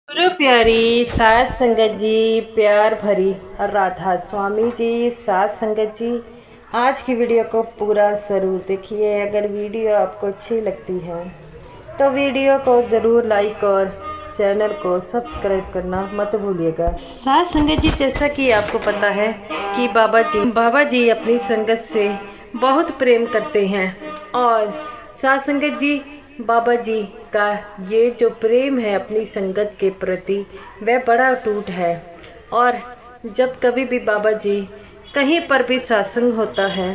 गुरु प्यारी साध संगत जी, प्यार भरी राधा स्वामी जी, साध संगत जी, आज की वीडियो को पूरा ज़रूर देखिए। अगर वीडियो आपको अच्छी लगती है तो वीडियो को ज़रूर लाइक और चैनल को सब्सक्राइब करना मत भूलिएगा। साध संगत जी, जैसा कि आपको पता है कि बाबा जी अपनी संगत से बहुत प्रेम करते हैं और साध संगत जी, बाबा जी का ये जो प्रेम है अपनी संगत के प्रति वह बड़ा अटूट है। और जब कभी भी बाबा जी कहीं पर भी सत्संग होता है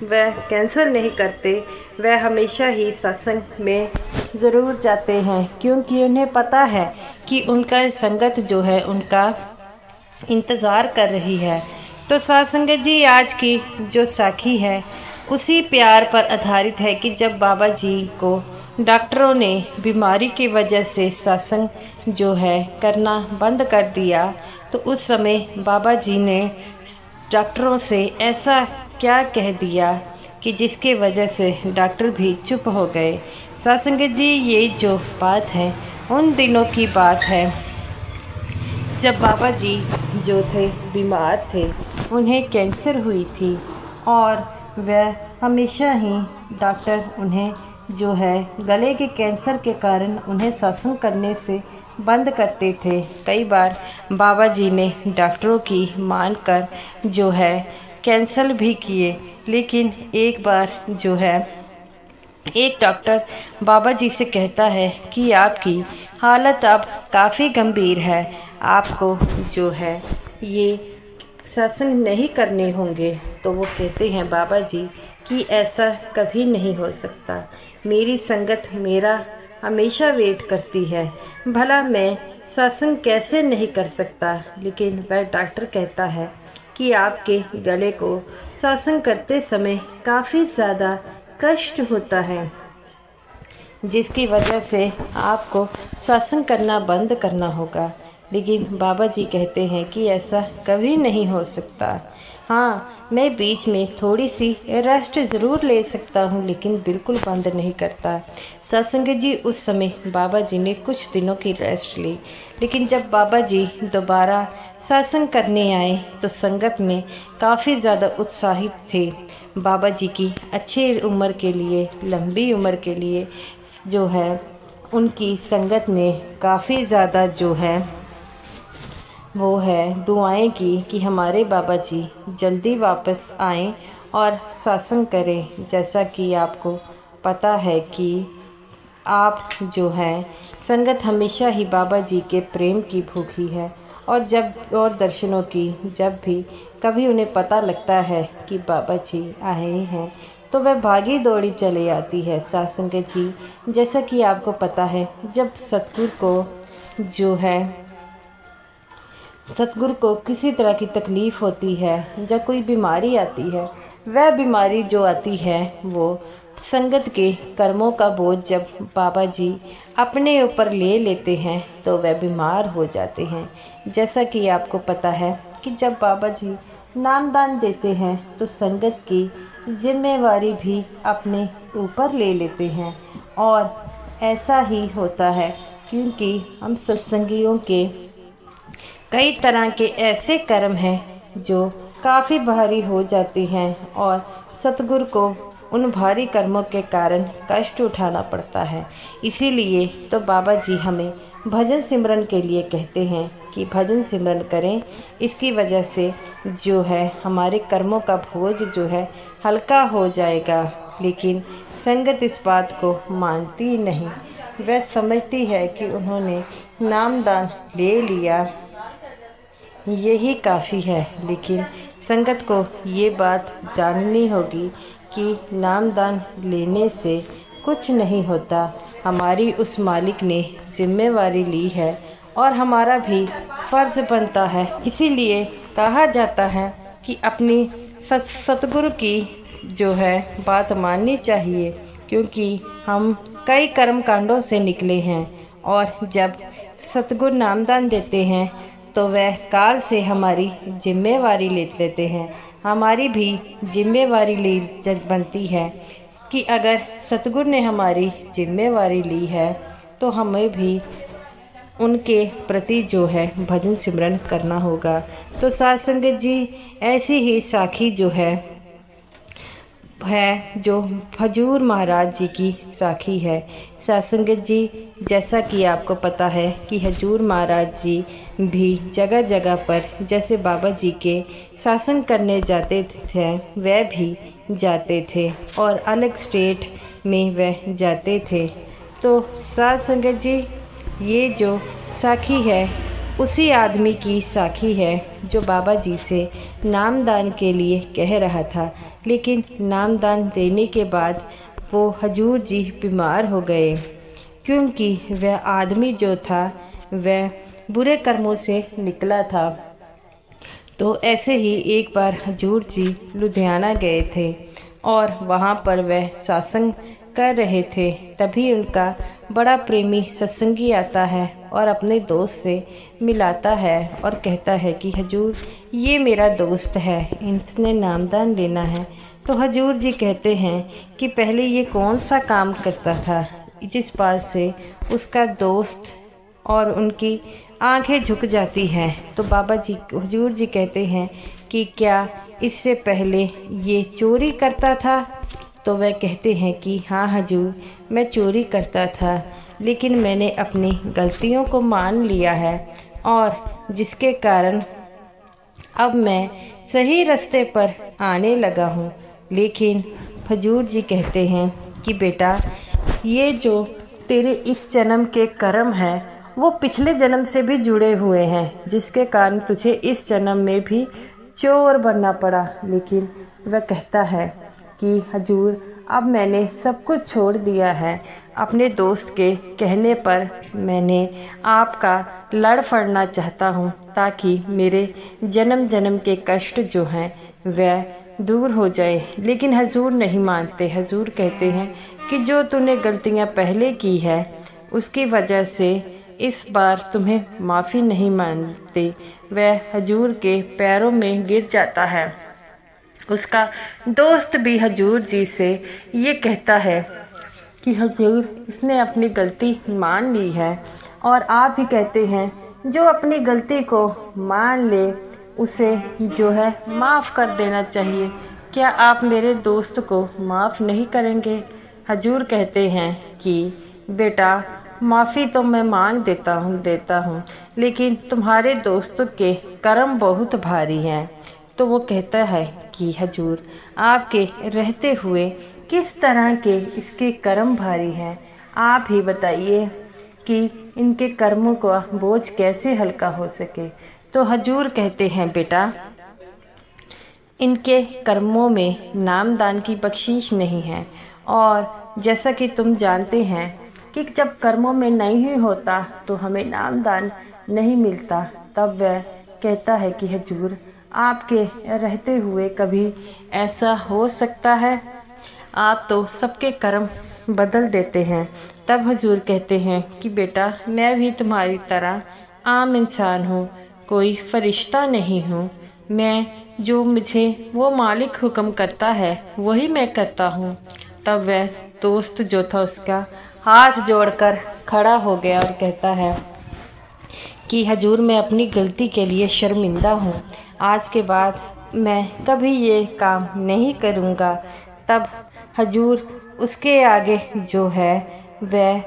वह कैंसिल नहीं करते, वह हमेशा ही सत्संग में ज़रूर जाते हैं, क्योंकि उन्हें पता है कि उनका संगत जो है उनका इंतज़ार कर रही है। तो साध संगत जी, आज की जो साखी है उसी प्यार पर आधारित है कि जब बाबा जी को डॉक्टरों ने बीमारी की वजह से सत्संग जो है करना बंद कर दिया, तो उस समय बाबा जी ने डॉक्टरों से ऐसा क्या कह दिया कि जिसके वजह से डॉक्टर भी चुप हो गए। साध संगत जी, ये जो बात है उन दिनों की बात है जब बाबा जी जो थे बीमार थे, उन्हें कैंसर हुई थी और वह हमेशा ही डॉक्टर उन्हें जो है गले के कैंसर के कारण उन्हें सत्संग करने से बंद करते थे। कई बार बाबा जी ने डॉक्टरों की मानकर जो है कैंसल भी किए, लेकिन एक बार जो है एक डॉक्टर बाबा जी से कहता है कि आपकी हालत अब काफ़ी गंभीर है, आपको जो है ये सत्संग नहीं करने होंगे। तो वो कहते हैं बाबा जी कि ऐसा कभी नहीं हो सकता, मेरी संगत मेरा हमेशा वेट करती है, भला मैं सत्संग कैसे नहीं कर सकता। लेकिन वह डॉक्टर कहता है कि आपके गले को सत्संग करते समय काफ़ी ज़्यादा कष्ट होता है, जिसकी वजह से आपको सत्संग करना बंद करना होगा। लेकिन बाबा जी कहते हैं कि ऐसा कभी नहीं हो सकता। हाँ, मैं बीच में थोड़ी सी रेस्ट ज़रूर ले सकता हूँ, लेकिन बिल्कुल बंद नहीं करता। सत्संग जी, उस समय बाबा जी ने कुछ दिनों की रेस्ट ली, लेकिन जब बाबा जी दोबारा सत्संग करने आए तो संगत में काफ़ी ज़्यादा उत्साहित थे। बाबा जी की अच्छी उम्र के लिए, लंबी उम्र के लिए जो है उनकी संगत ने काफ़ी ज़्यादा जो है वो है दुआएं की कि हमारे बाबा जी जल्दी वापस आएं और सत्संग करें। जैसा कि आपको पता है कि आप जो है संगत हमेशा ही बाबा जी के प्रेम की भूखी है, और जब और दर्शनों की जब भी कभी उन्हें पता लगता है कि बाबा जी आए हैं तो वह भागी दौड़ी चली आती है। साध संगत जी, जैसा कि आपको पता है, जब सतगुरु को किसी तरह की तकलीफ़ होती है, जब कोई बीमारी आती है, वह बीमारी जो आती है वो संगत के कर्मों का बोझ जब बाबा जी अपने ऊपर ले लेते हैं तो वह बीमार हो जाते हैं। जैसा कि आपको पता है कि जब बाबा जी नामदान देते हैं तो संगत की जिम्मेवारी भी अपने ऊपर ले लेते हैं, और ऐसा ही होता है क्योंकि हम सत्संगियों के कई तरह के ऐसे कर्म हैं जो काफ़ी भारी हो जाती हैं और सतगुरु को उन भारी कर्मों के कारण कष्ट उठाना पड़ता है। इसीलिए तो बाबा जी हमें भजन सिमरन के लिए कहते हैं कि भजन सिमरन करें, इसकी वजह से जो है हमारे कर्मों का बोझ जो है हल्का हो जाएगा। लेकिन संगत इस बात को मानती नहीं, वह समझती है कि उन्होंने नामदान ले लिया, यही काफ़ी है। लेकिन संगत को ये बात जाननी होगी कि नामदान लेने से कुछ नहीं होता, हमारी उस मालिक ने जिम्मेवारी ली है और हमारा भी फ़र्ज़ बनता है। इसीलिए कहा जाता है कि अपनी सतगुरु की जो है बात माननी चाहिए, क्योंकि हम कई कर्म कांडों से निकले हैं, और जब सतगुरु नामदान देते हैं तो वह काल से हमारी जिम्मेवारी ले लेते हैं। हमारी भी जिम्मेवारी बनती है कि अगर सतगुरु ने हमारी जिम्मेवारी ली है तो हमें भी उनके प्रति जो है भजन सिमरन करना होगा। तो साध संगत जी, ऐसी ही साखी जो है जो हजूर महाराज जी की साखी है। साध संगत जी, जैसा कि आपको पता है कि हजूर महाराज जी भी जगह जगह पर जैसे बाबा जी के शासन करने जाते थे वह भी जाते थे और अलग स्टेट में वह जाते थे। तो साध संगत जी, ये जो साखी है उसी आदमी की साखी है जो बाबा जी से नामदान के लिए कह रहा था, लेकिन नामदान देने के बाद वो हजूर जी बीमार हो गए, क्योंकि वह आदमी जो था वह बुरे कर्मों से निकला था। तो ऐसे ही एक बार हजूर जी लुधियाना गए थे और वहाँ पर वह सत्संग कर रहे थे। तभी उनका बड़ा प्रेमी सत्संगी आता है और अपने दोस्त से मिलाता है और कहता है कि हजूर, ये मेरा दोस्त है, इसने नामदान लेना है। तो हजूर जी कहते हैं कि पहले ये कौन सा काम करता था जिस बात से उसका दोस्त और उनकी आंखें झुक जाती हैं। तो बाबा जी हजूर जी कहते हैं कि क्या इससे पहले ये चोरी करता था? तो वह कहते हैं कि हाँ हजूर, मैं चोरी करता था, लेकिन मैंने अपनी गलतियों को मान लिया है और जिसके कारण अब मैं सही रास्ते पर आने लगा हूँ। लेकिन हजूर जी कहते हैं कि बेटा, ये जो तेरे इस जन्म के कर्म हैं वो पिछले जन्म से भी जुड़े हुए हैं, जिसके कारण तुझे इस जन्म में भी चोर बनना पड़ा। लेकिन वह कहता है कि हजूर, अब मैंने सब कुछ छोड़ दिया है। अपने दोस्त के कहने पर मैंने आपका लड़ फड़ना चाहता हूँ ताकि मेरे जन्म जन्म के कष्ट जो हैं वह दूर हो जाए। लेकिन हजूर नहीं मानते। हजूर कहते हैं कि जो तूने गलतियाँ पहले की है उसकी वजह से इस बार तुम्हें माफ़ी नहीं मानते। वह हजूर के पैरों में गिर जाता है। उसका दोस्त भी हजूर जी से ये कहता है कि हजूर, इसने अपनी गलती मान ली है। और आप ही कहते हैं जो अपनी गलती को मान ले उसे जो है माफ़ कर देना चाहिए। क्या आप मेरे दोस्त को माफ़ नहीं करेंगे? हजूर कहते हैं कि बेटा, माफ़ी तो मैं मांग देता हूँ, लेकिन तुम्हारे दोस्तों के कर्म बहुत भारी हैं। तो वो कहता है कि हजूर, आपके रहते हुए किस तरह के इसके कर्म भारी हैं, आप ही बताइए कि इनके कर्मों का बोझ कैसे हल्का हो सके। तो हजूर कहते हैं बेटा, इनके कर्मों में नामदान की बख्शीश नहीं है। और जैसा कि तुम जानते हैं कि जब कर्मों में नहीं होता तो हमें नामदान नहीं मिलता। तब वह कहता है कि हजूर, आपके रहते हुए कभी ऐसा हो सकता है? आप तो सबके कर्म बदल देते हैं। तब हजूर कहते हैं कि बेटा, मैं भी तुम्हारी तरह आम इंसान हूँ, कोई फरिश्ता नहीं हूँ। मैं जो मुझे वो मालिक हुक्म करता है वही मैं करता हूँ। तब वह दोस्त जो था उसका हाथ जोड़कर खड़ा हो गया और कहता है कि हजूर, मैं अपनी गलती के लिए शर्मिंदा हूँ। आज के बाद मैं कभी ये काम नहीं करूँगा। तब हजूर उसके आगे जो है वह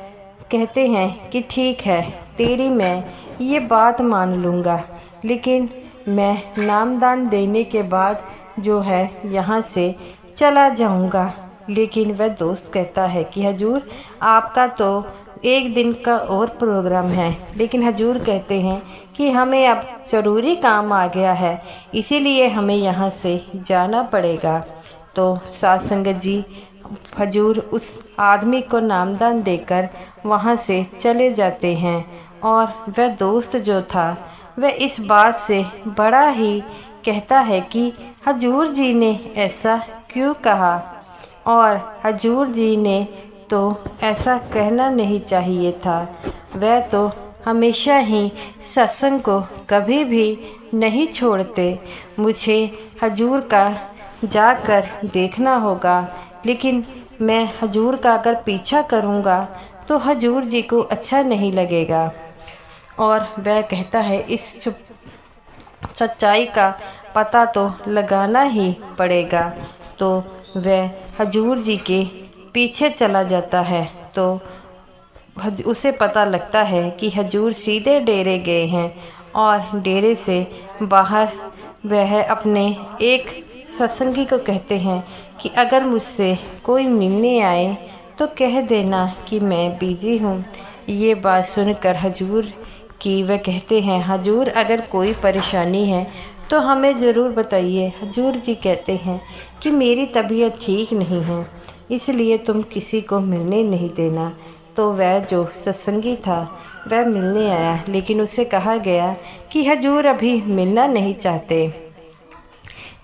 कहते हैं कि ठीक है, तेरी मैं ये बात मान लूँगा, लेकिन मैं नामदान देने के बाद जो है यहाँ से चला जाऊँगा। लेकिन वह दोस्त कहता है कि हजूर, आपका तो एक दिन का और प्रोग्राम है। लेकिन हजूर कहते हैं कि हमें अब ज़रूरी काम आ गया है, इसीलिए हमें यहाँ से जाना पड़ेगा। तो साध संगत जी, हजूर उस आदमी को नामदान देकर वहाँ से चले जाते हैं। और वह दोस्त जो था वह इस बात से बड़ा ही कहता है कि हजूर जी ने ऐसा क्यों कहा, और हजूर जी ने तो ऐसा कहना नहीं चाहिए था। वह तो हमेशा ही सत्संग को कभी भी नहीं छोड़ते। मुझे हजूर का जाकर देखना होगा, लेकिन मैं हजूर का अगर पीछा करूँगा तो हजूर जी को अच्छा नहीं लगेगा। और वह कहता है इस सच्चाई का पता तो लगाना ही पड़ेगा। तो वह हजूर जी के पीछे चला जाता है। तो उसे पता लगता है कि हजूर सीधे डेरे गए हैं और डेरे से बाहर वह अपने एक सत्संगी को कहते हैं कि अगर मुझसे कोई मिलने आए तो कह देना कि मैं बिजी हूँ। ये बात सुनकर हजूर की वह कहते हैं हजूर अगर कोई परेशानी है तो हमें ज़रूर बताइए। हजूर जी कहते हैं कि मेरी तबीयत ठीक नहीं है, इसलिए तुम किसी को मिलने नहीं देना। तो वह जो सत्संगी था वह मिलने आया, लेकिन उसे कहा गया कि हजूर अभी मिलना नहीं चाहते।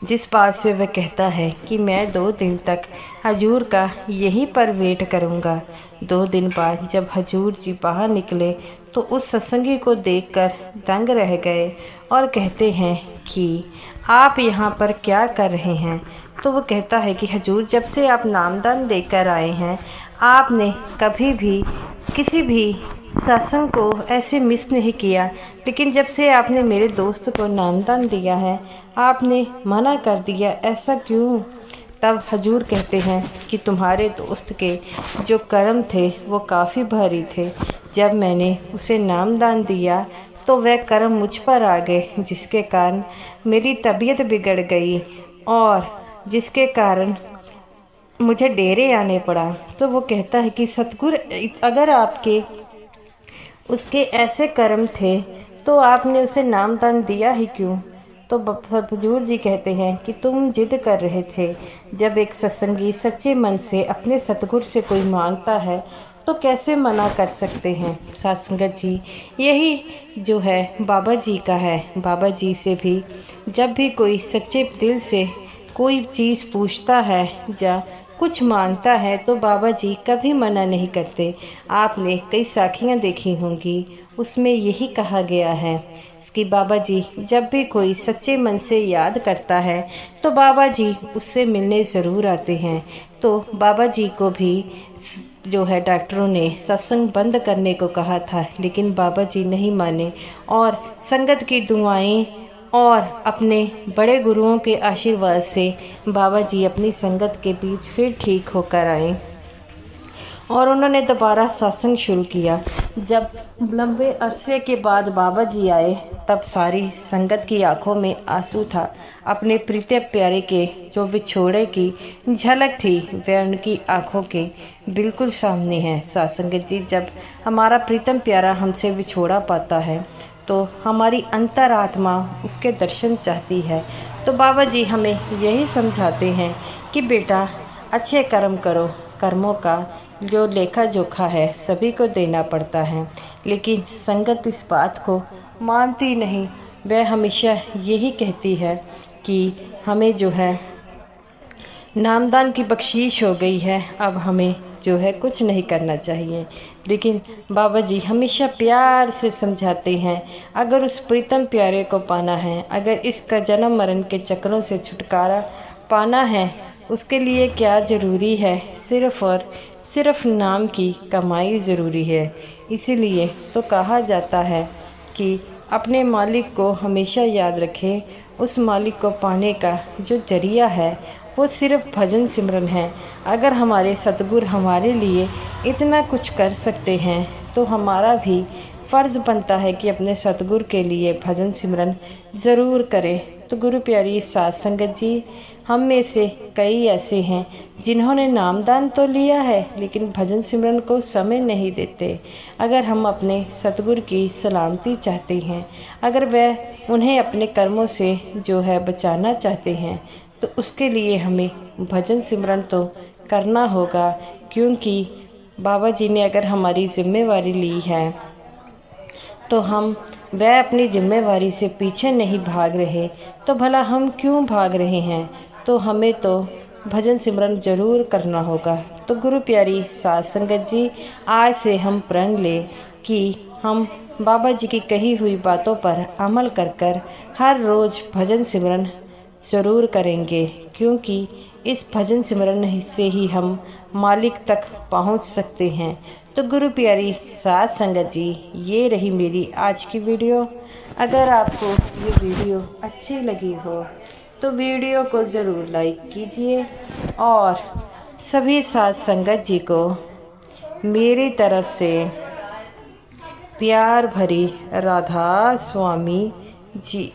जिस बात से वह कहता है कि मैं 2 दिन तक हजूर का यहीं पर वेट करूँगा। 2 दिन बाद जब हजूर जी बाहर निकले तो उस सत्संगी को देखकर दंग रह गए और कहते हैं कि आप यहाँ पर क्या कर रहे हैं। तो वो कहता है कि हजूर जब से आप नामदान देकर आए हैं आपने कभी भी किसी भी सत्संग को ऐसे मिस नहीं किया, लेकिन जब से आपने मेरे दोस्त को नामदान दिया है आपने मना कर दिया, ऐसा क्यों। तब हजूर कहते हैं कि तुम्हारे दोस्त के जो कर्म थे वो काफ़ी भारी थे। जब मैंने उसे नामदान दिया तो वह कर्म मुझ पर आ गए, जिसके कारण मेरी तबीयत बिगड़ गई और जिसके कारण मुझे डेरे आने पड़ा। तो वो कहता है कि सतगुरु अगर आपके उसके ऐसे कर्म थे तो आपने उसे नामदान दिया ही क्यों। तो हजूर जी कहते हैं कि तुम जिद कर रहे थे। जब एक सत्संगी सच्चे मन से अपने सतगुरु से कोई मांगता है तो कैसे मना कर सकते हैं। साथ संगत जी यही जो है बाबा जी का है। बाबा जी से भी जब भी कोई सच्चे दिल से कोई चीज़ पूछता है या कुछ मांगता है तो बाबा जी कभी मना नहीं करते। आपने कई साखियाँ देखी होंगी, उसमें यही कहा गया है कि बाबा जी जब भी कोई सच्चे मन से याद करता है तो बाबा जी उससे मिलने ज़रूर आते हैं। तो बाबा जी को भी जो है डॉक्टरों ने सत्संग बंद करने को कहा था, लेकिन बाबा जी नहीं माने और संगत की दुआएं और अपने बड़े गुरुओं के आशीर्वाद से बाबा जी अपनी संगत के बीच फिर ठीक होकर आए और उन्होंने दोबारा सत्संग शुरू किया। जब लंबे अरसे के बाद बाबा जी आए तब सारी संगत की आंखों में आंसू था। अपने प्रीत प्यारे के जो बिछोड़े की झलक थी वह उनकी आंखों के बिल्कुल सामने है। साथ संगत जी जब हमारा प्रीतम प्यारा हमसे बिछोड़ा पाता है तो हमारी अंतरात्मा उसके दर्शन चाहती है। तो बाबा जी हमें यही समझाते हैं कि बेटा अच्छे कर्म करो, कर्मों का जो लेखा जोखा है सभी को देना पड़ता है, लेकिन संगत इस बात को मानती नहीं। वह हमेशा यही कहती है कि हमें जो है नामदान की बख्शीश हो गई है, अब हमें जो है कुछ नहीं करना चाहिए। लेकिन बाबा जी हमेशा प्यार से समझाते हैं अगर उस प्रीतम प्यारे को पाना है, अगर इसका जन्म मरण के चक्रों से छुटकारा पाना है, उसके लिए क्या ज़रूरी है, सिर्फ़ और सिर्फ नाम की कमाई ज़रूरी है। इसीलिए तो कहा जाता है कि अपने मालिक को हमेशा याद रखें। उस मालिक को पाने का जो जरिया है वो सिर्फ भजन सिमरन है। अगर हमारे सतगुरु हमारे लिए इतना कुछ कर सकते हैं तो हमारा भी फ़र्ज़ बनता है कि अपने सतगुरु के लिए भजन सिमरन ज़रूर करें। तो गुरु प्यारी साध संगत जी, हम में से कई ऐसे हैं जिन्होंने नामदान तो लिया है लेकिन भजन सिमरन को समय नहीं देते। अगर हम अपने सतगुरु की सलामती चाहते हैं, अगर वह उन्हें अपने कर्मों से जो है बचाना चाहते हैं, तो उसके लिए हमें भजन सिमरन तो करना होगा। क्योंकि बाबा जी ने अगर हमारी जिम्मेवारी ली है तो हम वह अपनी जिम्मेवारी से पीछे नहीं भाग रहे, तो भला हम क्यों भाग रहे हैं। तो हमें तो भजन सिमरन ज़रूर करना होगा। तो गुरु प्यारी साध संगत जी, आज से हम प्रण लें कि हम बाबा जी की कही हुई बातों पर अमल कर हर रोज़ भजन सिमरन ज़रूर करेंगे, क्योंकि इस भजन सिमरन से ही हम मालिक तक पहुंच सकते हैं। तो गुरु प्यारी साध संगत जी, ये रही मेरी आज की वीडियो। अगर आपको ये वीडियो अच्छी लगी हो तो वीडियो को ज़रूर लाइक कीजिए और सभी साध संगत जी को मेरी तरफ से प्यार भरी राधा स्वामी जी।